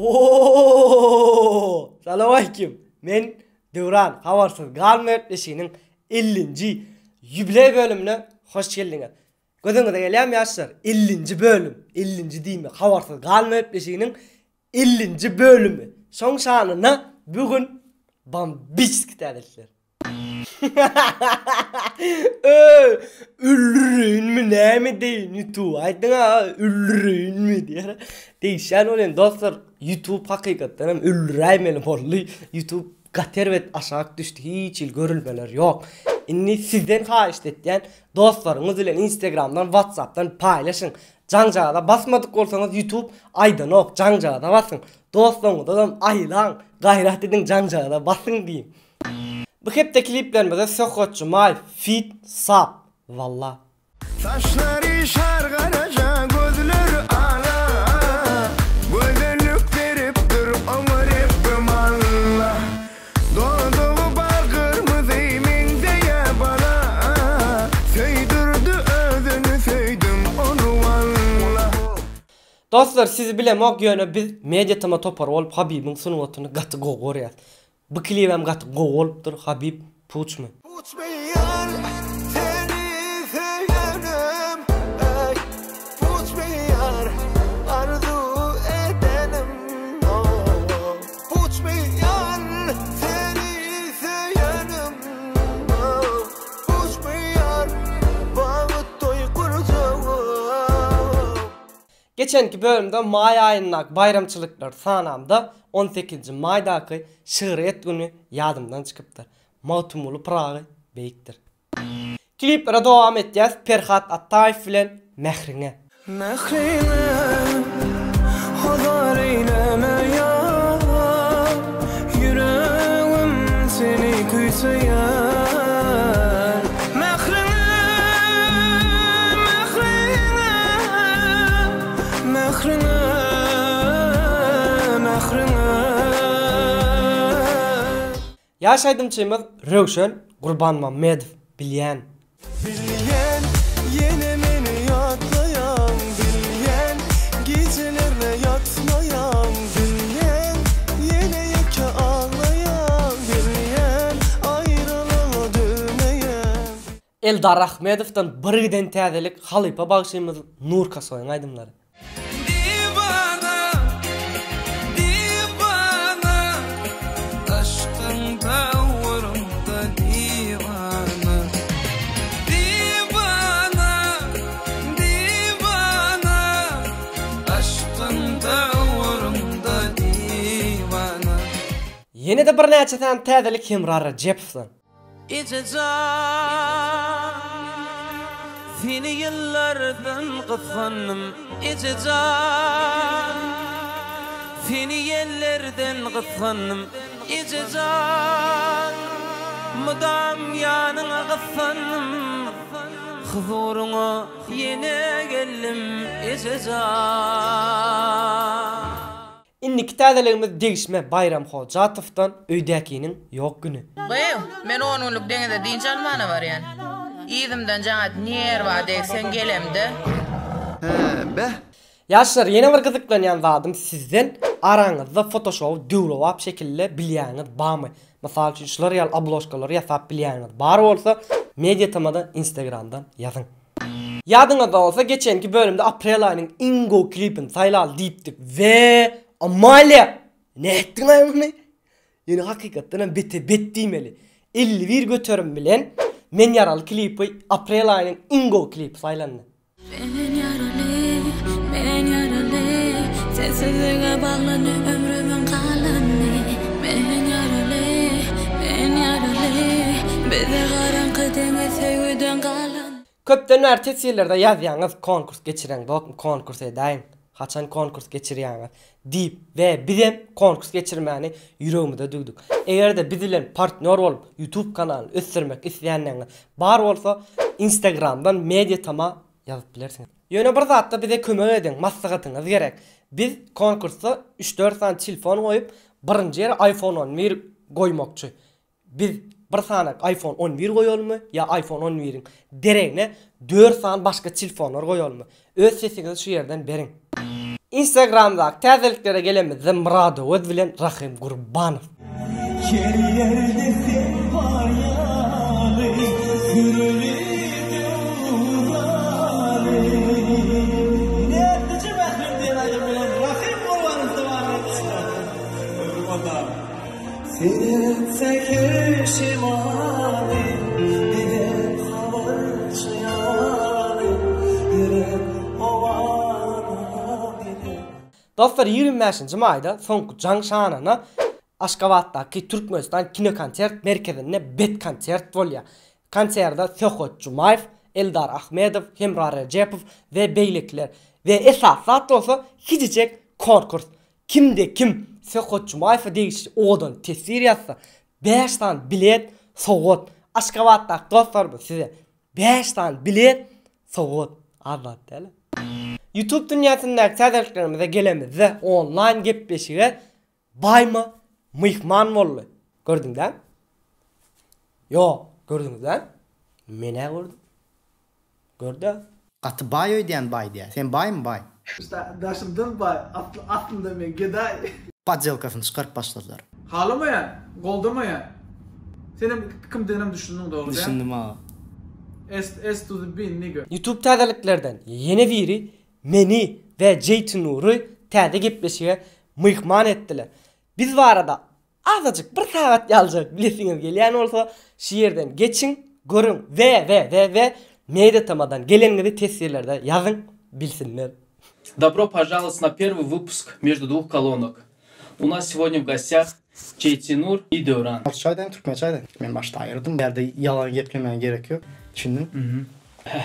Oo, salam aleyküm. Men Devran Habarsız Galmertleşi'nin 50. Yübiley bölümüne hoş geldiniz. Gözünüze gelen yaşlar 50. bölüm. 50. değil mi? Habarsız Galmertleşi'nin 50. bölümü. Son şanına bugün bambisk tadiller. Üllürün mü ne mi deyin YouTube aydın ha üllürün mü diye değişen olan dostlar YouTube hakikaten hem üllüraymelim oldu YouTube gatervet aşağı düştü hiç görülmeler yok. İnni sizden haişletken dostlarınız ile Instagram'dan WhatsApp'tan paylaşın. Cancağda basmadık olsanız YouTube aydan ok cancağda basın. Dostlarınızda da aylan gayret edin cancağda basın diyeyim. Bu hep de kliplerimizde Sokotçu, May, Fit, Sap. Valla. Saçları şargaraca, gözleri ala. Gözlük verip dur, ömür hep gımalla. Doğduğu bar kırmızı mendeye bana. Söydürdü özünü, söydüm onu valla. Dostlar sizi bilemok yönü biz Mediatama topar olup Habib'in sunumotunu gatı goğor bu klibim gatı goğoluptur Habib puçmu. Uçmayan seni severim, ey uçmayan arzu edenim, uçmayan seni severim, uçmayan bağıt toy kuracağım. Geçenki bölümde May ayınnak bayramçılıklar sanamda 18. May'daki şiiriyet günü yadımdan çıkıptır. Matumulu Prağı beyiktir. Kliplere devam edeceğiz. Ferhat Attayf ile Mehrine. Mehrine hazar eyleme ya, yüreğim seni küseyer. Mehrine, mehrine, mehrine, mehrine. Yaşaydımçımız Rövşen Qurban Mamedov bilyen. Bilyen yine beni yatlayan, bilyen gecelerine yatmayan, bilyen yine yeke ağlayan, bilyen ayrılığa dönmeyen. Eldar Ahmedov'dan birden təzelik Halipa bağışımız Nur Kasoy'un aydımları. Yine de bir neçeden təzelik Himrar Recep'sin. İcazan seni yıllardan kıskandım, İcazan seni yerlerden kıskandım, İcazan mudam yanına kıskandım, huzuruna yine geldim, İcazan. İnniki təzeligimiz Degişme Bayram Hocatov'dan öydəkinin yok günü. Bayım, men onunluk dengede din çalmanı var yani. İzimden canat niyer var deysen gelemde. Yaşlar yeni bir kızıklayan vadım sizden aranızda Photoshop, Duolab şekilde bilýäňiz barmy? Mesela üçün şular ýal abloşkalar ýasap bilýäňiz bar bolsa Mediatamada Instagram'dan yazın. Yadыңızda olsa geçenki bölümde April ayının Ingo klipini saylal diýipdik ve Amalia ne ettin ayını? Yani hakikaten bete bettiğimeli 51 götürüm bilen men yaralı klipi April ayının Ingo klip saylandı. Ben yaralı, sensizliğe bağlanı ömrümün kalanı. Ben yaralı, bize karanlık denge sevgiden kalan. Köpten ertesi yerlerde yazýaňyz konkurs geçiren bok konkurs edäýin. Haçan konkurs geçirýäňiz diýip we bizem konkurs geçirmäni ýüregimde duýduk. Eger de biz bilen partner bolup YouTube kanalyny ösdürmek isleýänler bar bolsa Instagram'dan Mediatama ýazyp bilersiňiz. Ýöne bir zatda bize kömek edin, maslahatyňyz gerek. Biz konkursa 3-4 tane telefon goýup, birinji ýere iPhone 11 goýmakçy. Biz bir sanak iPhone 11 goýalmy ýa iPhone 11'in deregine 4 san başga telefonlar goýalmy. Öz sesiňizi şu ýerden beriň. Instagram'da täzeliklere gelemiz Murado öz bilen Rahim Gurbanov. Dostlar 25. mayda soňky jaň şanana Aşgabatdaky Türkmenistan Kino Konsert merkezinde bet konsert bolýar. Konsertda Söhret Jumayev, Eldar Ahmedov, Hemrar Recepov we beýlekler we esas zat bolsa hiçecek konkurs. Kimde kim Söhret Jumayew degişi odan tesir ýatsa 5 tan bilet sowgat. Aşgabatda dostlar bu size 5 tan bilet sowgat. Azat däl. YouTube dünyasyndaky täzeliklerimize gelemiz we online gepleşige baýma mihman boldy. Gördüňiz? Yo, gördüňiz? Mene gördüm. Gördü. Atı bay ödeyen bay diye. Sen bay mı bay? Daşımdan bay. Aslında men geday. Подделкасын çıkarıp başladılar. Halamayan, goldamayan. Senin kim denem düşündün doğru ya? Düşündüm ha. S to the bin nigga. YouTube täzeliklerden yeni biri meni ve Jeytunur'u täze gepleşige mihman etdiler. Biz bu arada azıcık bir saat ýaljak bilesiňiz gelýän bolsa şu yerden geçin, görün ve Mediatamadan gelenleri tesirlerde yazın bilsinler. Добро пожаловать на первый выпуск «Между двух колонок». У нас сегодня в гостях Jeytunur и Devran. Çaydan Türkmen çaydan. Ben başta ayırdım. Yerde yalan geplemen gerekiyor. Düşündüm.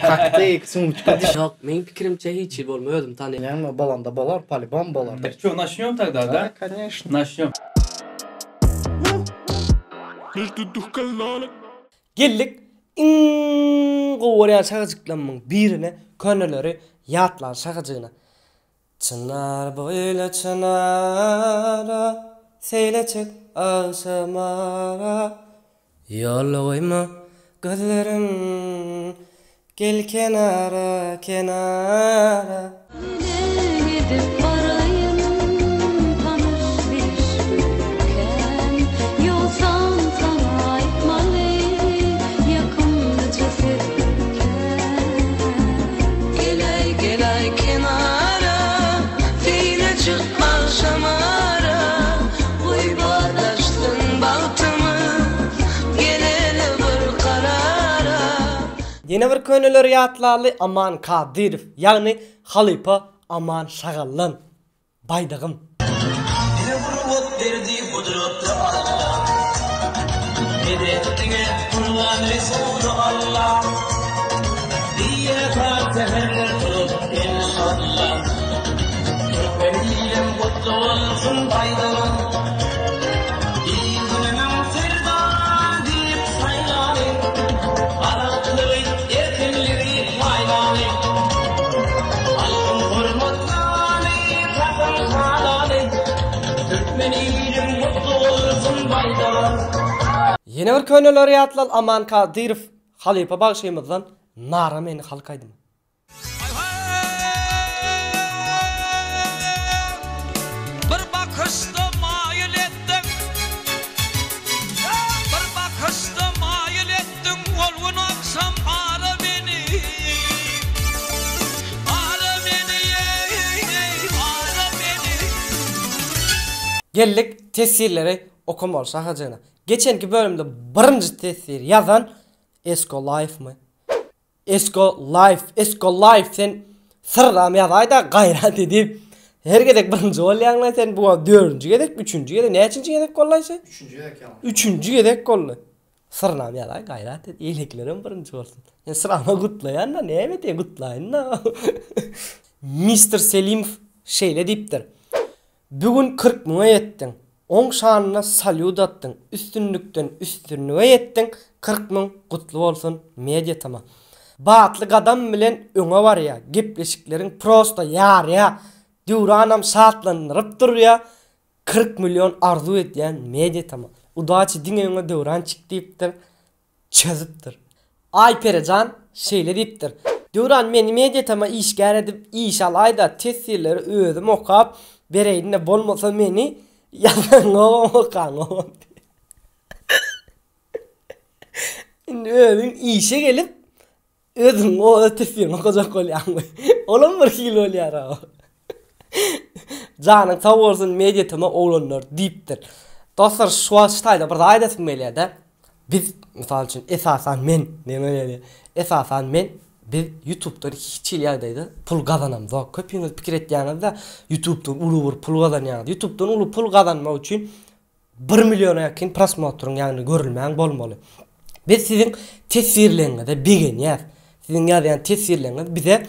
Taktik, sumçka diş. Yok, benim fikrimçe hiç iyi bolmaýardym tane. Yani balanda balar, paliban balar. Что, начнем тогда, да? Да, конечно. Начнем. Geldik gowaryan şagajyklamyň birine könelleri ýatlar şagajygyna. Çınar boýla çınara seyleçek aşamara ýol goýma gözlerim gel kenara kenara. Gidip barayım tanış bilişken yolsan sana aitmalı yakınlıca sevdikken Gelay kenara feyne çıkma şamara uybarlaştın bağıtımı geleli bir karara. Yine bir könelleri ýatlaly Aman Kadirov, ýagny Halypa Aman Şagallan. Baydygym. Yine bir könelleri ýatlaly Aman Kadirov, Halypa bagşymyzdan nara meni halkaýdym. Bir bakışta mayıl ettin, bir bakışta mayıl ettin, olgun aksam ara beni, ara beni, ara beni. Geldik tesirleri okumal şahajyna. Geçenki bölümde birinci tesir yazan Esko Life mı? Esko Life sen sırram yazayda gayrat edip hergedek birinci bolýan sen bu 4-nji gedek, 3-nji gedek, näçinji gedek gollaýsa? 3-nji gedek ya. 3-nji gedek golla. Sırram yazay gayrat et, eýleklerim birinji bolsun. Yani sırama gutlaýan da näme diýen gutlaýyn da. Mr. Selimov şeýle diýipdir. Bugün 40 000 ettin. 10 şanına salyut attın. Üstünlükten üstünlüğe yettin. 40 000 kutlu olsun Mediatama. Baatlyk adam bilen öňe var ya. Gepleşiklerin prosta ýar ya. Duranam şatlanıp dur ya. 40 milyon arzu etýän Mediatama. Udaçy diňe Duran çyk diýipdir. Çözüpdir. Ayperecan şeýle diýipdir. Duran meni Mediatama işgär edip iş alayda tesirleri özüm okap bereydine bolmasa meni yalan okan. Şimdi özün işe gelip özün o tesirini okacak olyan. Olan bir hil olyar o. Canın sağ olsun Mediatama oğlanlar deyiptir. Dostlar şu açtayda bir aydasın meylede. Biz misal için esasen men biz YouTube'da hiç ilyadaydı pul kazanamız. O köpüğünüz pikir ettiğinizde YouTube'dan ulu bir pul kazanıyorsunuz. YouTube'dan ulu pul kazanmak için 1 milyona yakın prosmotrun yani görülmeyen bolmalı. Biz sizin tesirlerinize beğeniyoruz. Sizin yazılan tesirleriniz bize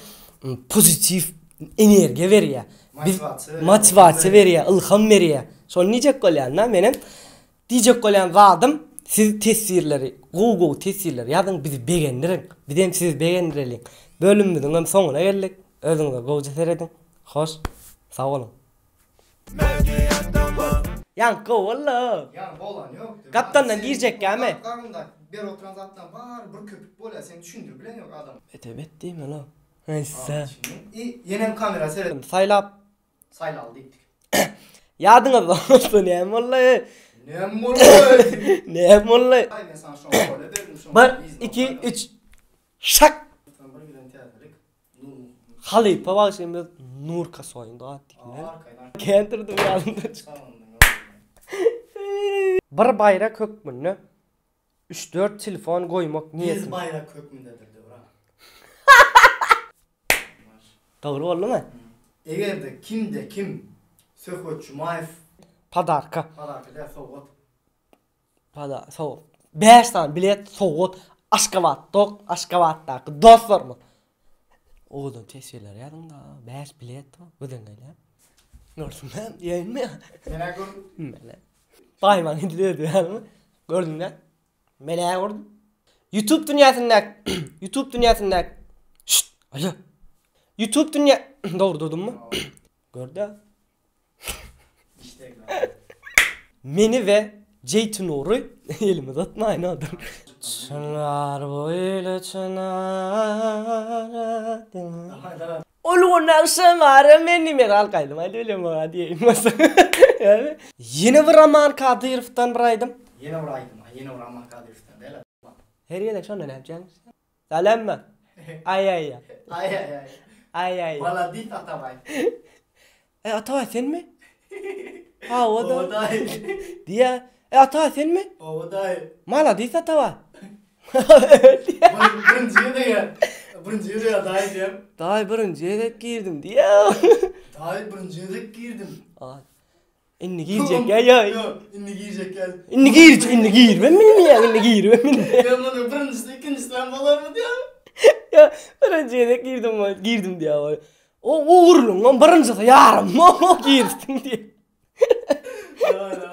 pozitif enerji veriyor. Motivasiya veriyor, ilham veriyor. Son nice kolyanlar benim diyecek olan vadım siz tesirleri, Google tesirleri yazın bizi beğendirin. Bizim siz beğendirelim. Bölümümüzün sonuna geldik. Özünüze goca seyredin. Hoş, sağ olun. Yankı valla. Yani bolan yok. Kaptandan girecek ya mi? Karında bir oturan zaten var bir köpük bola seni düşündür bilen yok adam. Evet değil mi lan? Neyse. Yeni kamera seyredin. Saylap. Sayla aldık. Yadınız olsun ya vallahi. Ne mollay? Ne vallahi. Aynen sana şu an böyle verdim şu an. 1 2 3 şak. Halipa bak şimdi nur kasoyunda attıklar. Kendirdim yanında. Bir bayrak hökmünü 3-4 telefon koymak niyetim. Bir bayrak hökmündedir de bura. Doğru oldu mu? Eğer de kim söhbetçi maif Padarka. da soğut. Pada soğut. 5 tane bilet soğut. Aşkavat'taki dostlar mı? Oğlum tesirler yazın da 5 bilet var. Öden öyle. Gördün mü? Yayın mı? Merak gördüm. Mele. Bayman indiriyordu yani. Gördün mü? Mele gördüm. YouTube dünyasında şşt, alo. YouTube dünya doğru duydun mu? Gördü. İşte Meni ve Ceytunur'u elime atma aynı adam. Çınar böyle çınar. Oluğun akşam var meni meral kaydım. Hadi öyle mi var diyeyim. Yeni bir Rahman Kadir'den buraydım. Yeni bir Rahman Kadir'den değil mi? Her yere şunu ne yapacaksın? Selam mı? Ay. Ay. Valla dit Atabay. Atabay sen mi? Ha o da. O da. Diye. Atabay sen mi? O da. Mala dit Atabay. Birinciye de aday diyem. Daha birinciye de girdim diye. Daha birinciye de girdim. İnni giyecek ya. Yok, inni giyecek gel. İnni giyir. Ben bilmiyorum inni giyir. Ya bunu birincisi ikincisinden bolar mı diyor? Ya birinciye de girdim diye. O uğurluğum lan birincisi yarım. O girsin diye. Hadi.